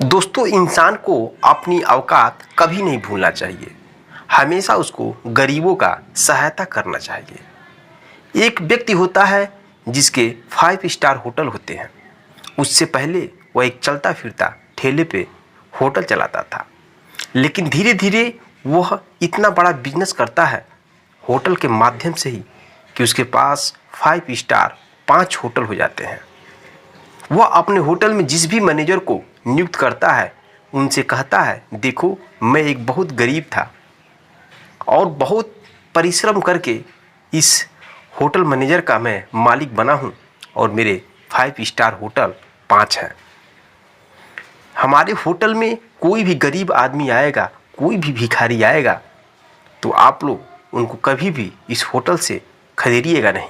दोस्तों, इंसान को अपनी औकात कभी नहीं भूलना चाहिए। हमेशा उसको गरीबों का सहायता करना चाहिए। एक व्यक्ति होता है जिसके 5 स्टार होटल होते हैं। उससे पहले वह एक चलता फिरता ठेले पे होटल चलाता था, लेकिन धीरे धीरे वह इतना बड़ा बिजनेस करता है होटल के माध्यम से ही कि उसके पास 5 स्टार 5 होटल हो जाते हैं। वह अपने होटल में जिस भी मैनेजर को नियुक्त करता है उनसे कहता है, देखो मैं एक बहुत गरीब था और बहुत परिश्रम करके इस होटल मैनेजर का मैं मालिक बना हूँ और मेरे 5 स्टार होटल 5 हैं। हमारे होटल में कोई भी गरीब आदमी आएगा, कोई भी भिखारी आएगा तो आप लोग उनको कभी भी इस होटल से खदेड़िएगा नहीं।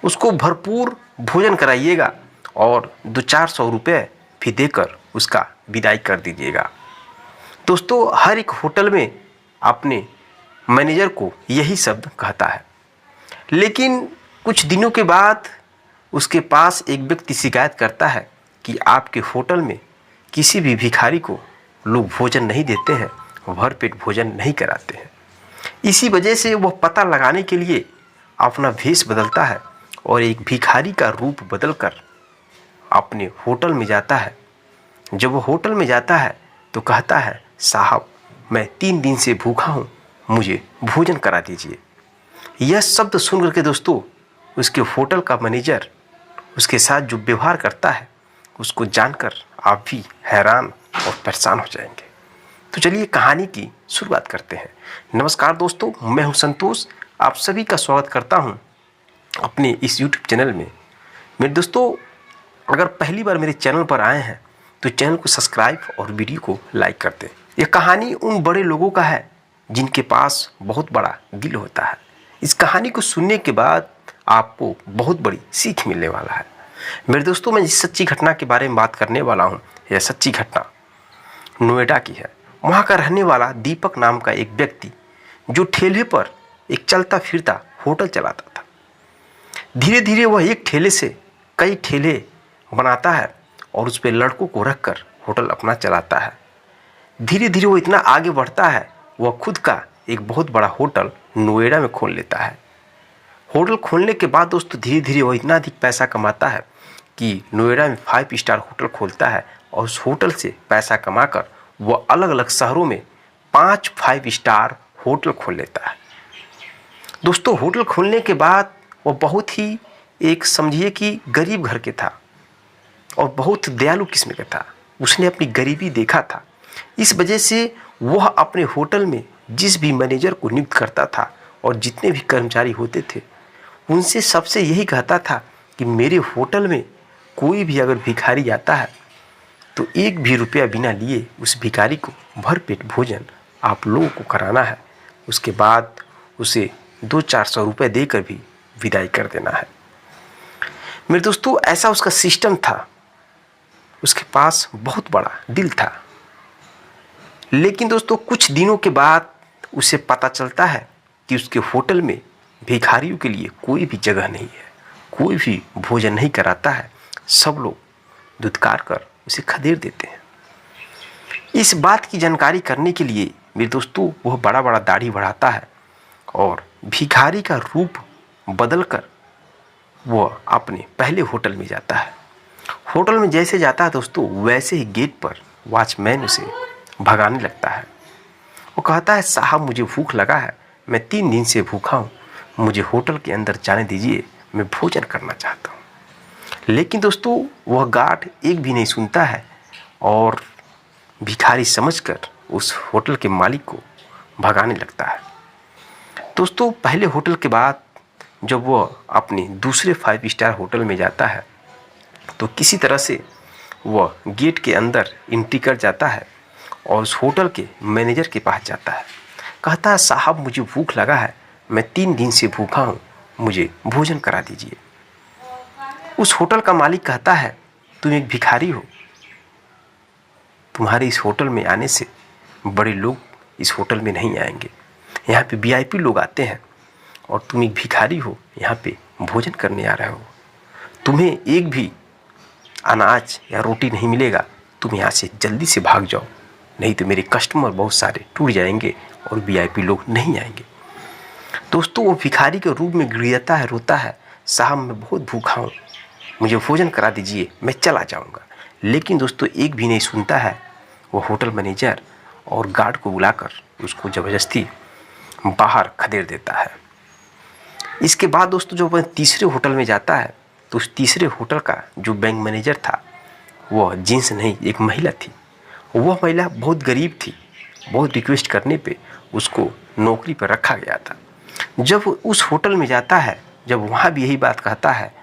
उसको भरपूर भोजन कराइएगा और 200-400 रुपये भी देकर उसका विदाई कर दीजिएगा। दोस्तों, हर एक होटल में अपने मैनेजर को यही शब्द कहता है। लेकिन कुछ दिनों के बाद उसके पास एक व्यक्ति शिकायत करता है कि आपके होटल में किसी भी भिखारी को लोग भोजन नहीं देते हैं, भरपेट भोजन नहीं कराते हैं। इसी वजह से वह पता लगाने के लिए अपना भेष बदलता है और एक भिखारी का रूप बदलकर अपने होटल में जाता है। जब वो होटल में जाता है तो कहता है, साहब मैं 3 दिन से भूखा हूँ, मुझे भोजन करा दीजिए। यह शब्द सुन करके दोस्तों उसके होटल का मैनेजर उसके साथ जो व्यवहार करता है उसको जानकर आप भी हैरान और परेशान हो जाएंगे। तो चलिए कहानी की शुरुआत करते हैं। नमस्कार दोस्तों, मैं हूं संतोष। आप सभी का स्वागत करता हूं अपने इस YouTube चैनल में। मेरे दोस्तों, अगर पहली बार मेरे चैनल पर आए हैं तो चैनल को सब्सक्राइब और वीडियो को लाइक कर दें। यह कहानी उन बड़े लोगों का है जिनके पास बहुत बड़ा दिल होता है। इस कहानी को सुनने के बाद आपको बहुत बड़ी सीख मिलने वाला है। मेरे दोस्तों, मैं जिस सच्ची घटना के बारे में बात करने वाला हूँ, यह सच्ची घटना नोएडा की है। वहाँ का रहने वाला दीपक नाम का एक व्यक्ति जो ठेले पर एक चलता फिरता होटल चलाता था। धीरे धीरे वह एक ठेले से कई ठेले बनाता है और उस पर लड़कों को रखकर होटल अपना चलाता है। धीरे धीरे वो इतना आगे बढ़ता है, वह खुद का एक बहुत बड़ा होटल नोएडा में खोल लेता है। होटल खोलने के बाद दोस्तों धीरे धीरे वह इतना अधिक पैसा कमाता है कि नोएडा में 5 स्टार होटल खोलता है और उस होटल से पैसा कमाकर वह अलग अलग शहरों में 5 स्टार होटल खोल लेता है। दोस्तों, होटल खोलने के बाद वह बहुत ही एक समझिए कि गरीब घर के था और बहुत दयालु किस्म का था। उसने अपनी गरीबी देखा था। इस वजह से वह अपने होटल में जिस भी मैनेजर को नियुक्त करता था और जितने भी कर्मचारी होते थे उनसे सबसे यही कहता था कि मेरे होटल में कोई भी अगर भिखारी आता है तो एक भी रुपया बिना लिए उस भिखारी को भरपेट भोजन आप लोगों को कराना है। उसके बाद उसे 200-400 रुपये देकर भी विदाई कर देना है। मेरे दोस्तों, ऐसा उसका सिस्टम था। उसके पास बहुत बड़ा दिल था। लेकिन दोस्तों कुछ दिनों के बाद उसे पता चलता है कि उसके होटल में भिखारियों के लिए कोई भी जगह नहीं है, कोई भी भोजन नहीं कराता है। सब लोग धुतकार कर उसे खदेड़ देते हैं। इस बात की जानकारी करने के लिए मेरे दोस्तों वह बड़ा बड़ा दाढ़ी बढ़ाता है और भिखारी का रूप बदलकर वह अपने पहले होटल में जाता है। होटल में जैसे जाता है दोस्तों वैसे ही गेट पर वॉचमैन उसे भगाने लगता है। वो कहता है, साहब मुझे भूख लगा है, मैं 3 दिन से भूखा हूँ, मुझे होटल के अंदर जाने दीजिए, मैं भोजन करना चाहता हूँ। लेकिन दोस्तों वह गार्ड एक भी नहीं सुनता है और भिखारी समझकर उस होटल के मालिक को भगाने लगता है। दोस्तों पहले होटल के बाद जब वह अपने दूसरे 5 स्टार होटल में जाता है तो किसी तरह से वह गेट के अंदर एंट्री कर जाता है और उस होटल के मैनेजर के पास जाता है। कहता है, साहब मुझे भूख लगा है, मैं 3 दिन से भूखा हूँ, मुझे भोजन करा दीजिए। उस होटल का मालिक कहता है, तुम एक भिखारी हो, तुम्हारे इस होटल में आने से बड़े लोग इस होटल में नहीं आएंगे। यहाँ पे VIP लोग आते हैं और तुम एक भिखारी हो, यहाँ पे भोजन करने आ रहे हो। तुम्हें एक भी अनाज या रोटी नहीं मिलेगा, तुम यहाँ से जल्दी से भाग जाओ, नहीं तो मेरे कस्टमर बहुत सारे टूट जाएंगे और वीआईपी लोग नहीं आएंगे। दोस्तों वो भिखारी के रूप में गिड़गिड़ाता है, रोता है, साहब मैं बहुत भूखा हूँ, मुझे भोजन करा दीजिए, मैं चला जाऊँगा। लेकिन दोस्तों एक भी नहीं सुनता है वो होटल मैनेजर, और गार्ड को बुलाकर उसको ज़बरदस्ती बाहर खदेड़ देता है। इसके बाद दोस्तों जब वह तीसरे होटल में जाता है तो उस तीसरे होटल का जो बैंक मैनेजर था वह जेंट्स नहीं, एक महिला थी। वह महिला बहुत गरीब थी, बहुत रिक्वेस्ट करने पे उसको नौकरी पर रखा गया था। जब उस होटल में जाता है, जब वहाँ भी यही बात कहता है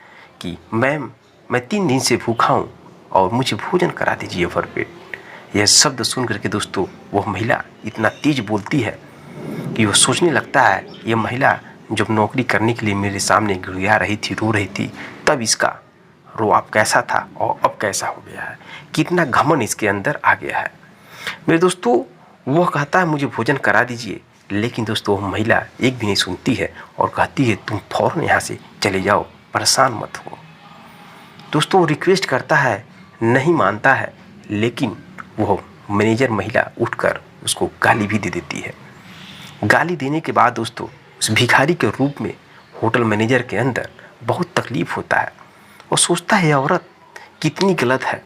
कि मैम मैं 3 दिन से भूखा हूँ और मुझे भोजन करा दीजिए भरपेट, यह शब्द सुन करके दोस्तों वह महिला इतना तेज बोलती है कि वह सोचने लगता है यह महिला जब नौकरी करने के लिए मेरे सामने गिड़गिड़ा रही थी, रो रही थी, तब इसका रोआब कैसा था और अब कैसा हो गया है, कितना घमंड इसके अंदर आ गया है। मेरे दोस्तों वह कहता है मुझे भोजन करा दीजिए, लेकिन दोस्तों वह महिला एक भी नहीं सुनती है और कहती है तुम फ़ौरन यहाँ से चले जाओ, परेशान मत हो। दोस्तों वो रिक्वेस्ट करता है, नहीं मानता है, लेकिन वह मैनेजर महिला उठकर उसको गाली भी दे देती है। गाली देने के बाद दोस्तों उस भिखारी के रूप में होटल मैनेजर के अंदर बहुत तकलीफ़ होता है और सोचता है यह औरत कितनी गलत है।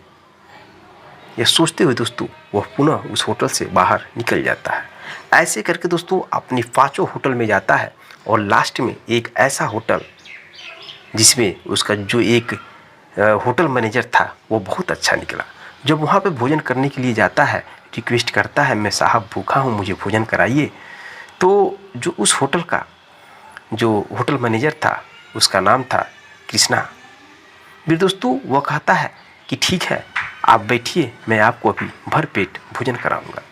यह सोचते हुए दोस्तों वह पुनः उस होटल से बाहर निकल जाता है। ऐसे करके दोस्तों अपनी 5 होटल में जाता है और लास्ट में एक ऐसा होटल जिसमें उसका जो एक होटल मैनेजर था वो बहुत अच्छा निकला। जब वहाँ पे भोजन करने के लिए जाता है, रिक्वेस्ट करता है मैं साहब भूखा हूँ, मुझे भोजन कराइए, तो जो उस होटल का जो होटल मैनेजर था उसका नाम था कृष्णा। फिर दोस्तों वह कहता है कि ठीक है आप बैठिए, मैं आपको अभी भर पेट भोजन कराऊंगा।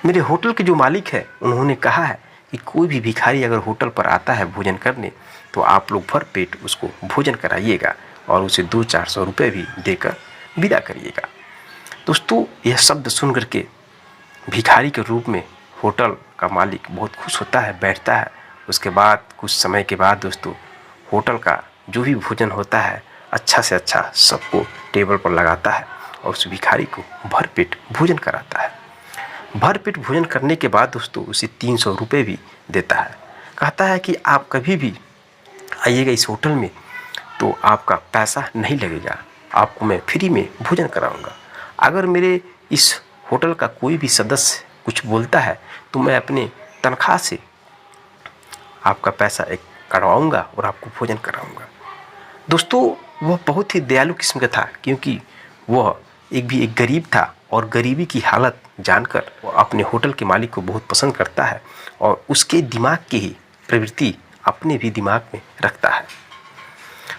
मेरे होटल के जो मालिक है उन्होंने कहा है कि कोई भी भिखारी अगर होटल पर आता है भोजन करने तो आप लोग भर पेट उसको भोजन कराइएगा और उसे 200-400 रुपये भी देकर विदा करिएगा। दोस्तों यह शब्द सुन करके भिखारी के रूप में होटल का मालिक बहुत खुश होता है, बैठता है। उसके बाद कुछ समय के बाद दोस्तों होटल का जो भी भोजन होता है अच्छा से अच्छा सबको टेबल पर लगाता है और उस भिखारी को भर पेट भोजन कराता है। भर पेट भोजन करने के बाद दोस्तों उसे 300 रुपये भी देता है। कहता है कि आप कभी भी आइएगा इस होटल में तो आपका पैसा नहीं लगेगा, आपको मैं फ्री में भोजन कराऊंगा। अगर मेरे इस होटल का कोई भी सदस्य कुछ बोलता है तो मैं अपने तनख्वाह से आपका पैसा एक कटवाऊँगा और आपको भोजन कराऊँगा। दोस्तों वह बहुत ही दयालु किस्म का था, क्योंकि वह एक गरीब था और गरीबी की हालत जानकर वह अपने होटल के मालिक को बहुत पसंद करता है और उसके दिमाग की ही प्रवृत्ति अपने भी दिमाग में रखता है।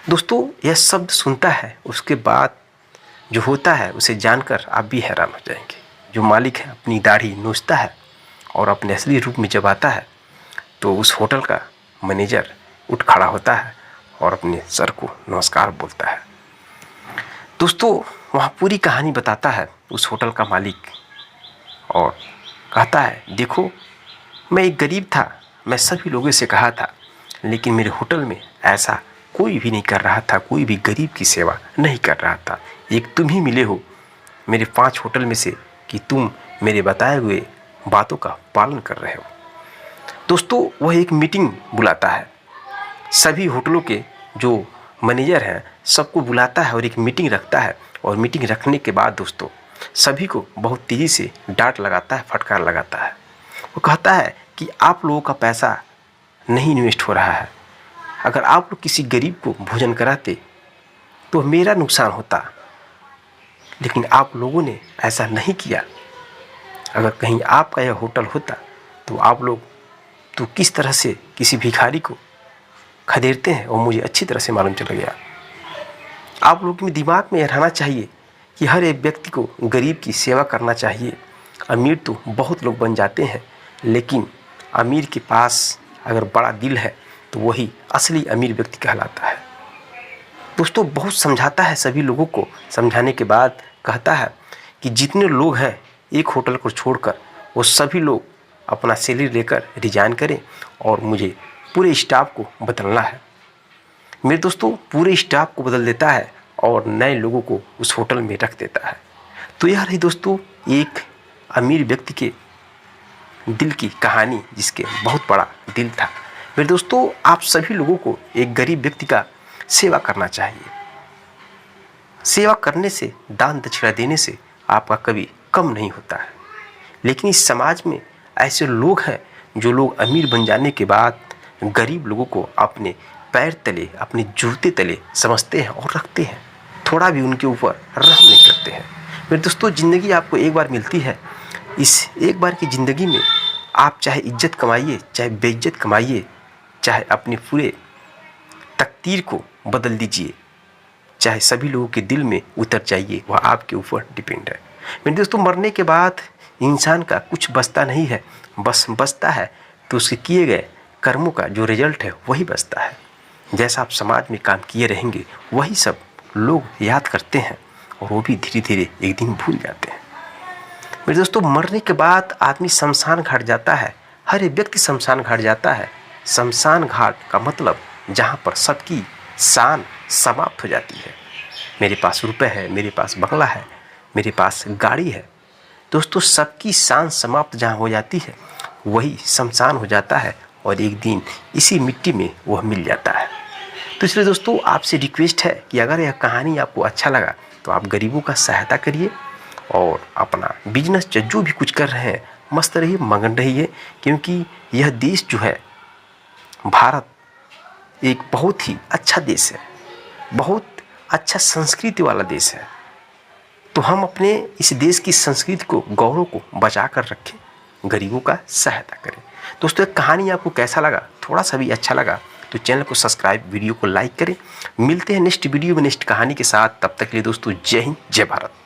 दोस्तों यह शब्द सुनता है, उसके बाद जो होता है उसे जानकर आप भी हैरान हो जाएंगे। जो मालिक है अपनी दाढ़ी नोचता है और अपने असली रूप में जब आता है तो उस होटल का मैनेजर उठ खड़ा होता है और अपने सर को नमस्कार बोलता है। दोस्तों वहाँ पूरी कहानी बताता है उस होटल का मालिक और कहता है देखो मैं एक गरीब था, मैं सभी लोगों से कहा था, लेकिन मेरे होटल में ऐसा कोई भी नहीं कर रहा था, कोई भी गरीब की सेवा नहीं कर रहा था। एक तुम ही मिले हो मेरे 5 होटल में से कि तुम मेरे बताए हुए बातों का पालन कर रहे हो। दोस्तों वह एक मीटिंग बुलाता है, सभी होटलों के जो मैनेजर हैं सबको बुलाता है और एक मीटिंग रखता है। और मीटिंग रखने के बाद दोस्तों सभी को बहुत तेज़ी से डांट लगाता है, फटकार लगाता है। वो कहता है कि आप लोगों का पैसा नहीं इन्वेस्ट हो रहा है, अगर आप लोग किसी गरीब को भोजन कराते तो मेरा नुकसान होता, लेकिन आप लोगों ने ऐसा नहीं किया। अगर कहीं आपका यह होटल होता तो आप लोग तो किस तरह से किसी भिखारी को खदेड़ते हैं और मुझे अच्छी तरह से मालूम चल गया। आप लोगों के दिमाग में यह रहना चाहिए कि हर एक व्यक्ति को गरीब की सेवा करना चाहिए। अमीर तो बहुत लोग बन जाते हैं, लेकिन अमीर के पास अगर बड़ा दिल है तो वही असली अमीर व्यक्ति कहलाता है। दोस्तों बहुत समझाता है सभी लोगों को। समझाने के बाद कहता है कि जितने लोग हैं एक होटल को छोड़कर वो सभी लोग अपना सैलरी लेकर रिजाइन करें और मुझे पूरे स्टाफ को बदलना है। मेरे दोस्तों पूरे स्टाफ को बदल देता है और नए लोगों को उस होटल में रख देता है। तो यह रही दोस्तों एक अमीर व्यक्ति के दिल की कहानी, जिसके बहुत बड़ा दिल था। मेरे दोस्तों, आप सभी लोगों को एक गरीब व्यक्ति का सेवा करना चाहिए। सेवा करने से, दान दक्षिणा देने से आपका कभी कम नहीं होता है। लेकिन इस समाज में ऐसे लोग हैं जो लोग अमीर बन जाने के बाद गरीब लोगों को अपने पैर तले, अपने जूते तले समझते हैं और रखते हैं, थोड़ा भी उनके ऊपर रहम नहीं करते हैं। मेरे दोस्तों, ज़िंदगी आपको एक बार मिलती है। इस एक बार की ज़िंदगी में आप चाहे इज्जत कमाइए, चाहे बेइज्जत कमाइए, चाहे अपने पूरे तकदीर को बदल दीजिए, चाहे सभी लोगों के दिल में उतर जाइए, वह आपके ऊपर डिपेंड है। मेरे दोस्तों, मरने के बाद इंसान का कुछ बचता नहीं है, बस बचता है तो उसके किए गए कर्मों का जो रिजल्ट है वही बचता है। जैसा आप समाज में काम किए रहेंगे वही सब लोग याद करते हैं और वो भी धीरे धीरे एक दिन भूल जाते हैं। मेरे दोस्तों, मरने के बाद आदमी शमशान घाट जाता है, हर एक व्यक्ति शमशान घाट जाता है। शमशान घाट का मतलब जहाँ पर सबकी शान समाप्त हो जाती है। मेरे पास रुपए है, मेरे पास बंगला है, मेरे पास गाड़ी है। दोस्तों, सबकी शान समाप्त जहाँ हो जाती है वही शमशान हो जाता है और एक दिन इसी मिट्टी में वह मिल जाता है। तो इसलिए दोस्तों, आपसे रिक्वेस्ट है कि अगर यह कहानी आपको अच्छा लगा तो आप गरीबों का सहायता करिए और अपना बिजनेस जो भी कुछ कर रहे हैं मस्त रहिए, मगन रहिए, क्योंकि यह देश जो है भारत एक बहुत ही अच्छा देश है, बहुत अच्छा संस्कृति वाला देश है। तो हम अपने इस देश की संस्कृति को, गौरव को बचा कर रखें, गरीबों का सहायता करें। दोस्तों, एक कहानी आपको कैसा लगा, थोड़ा सा भी अच्छा लगा तो चैनल को सब्सक्राइब, वीडियो को लाइक करें। मिलते हैं नेक्स्ट वीडियो में नेक्स्ट कहानी के साथ। तब तक के लिए दोस्तों, जय हिंद, जय भारत।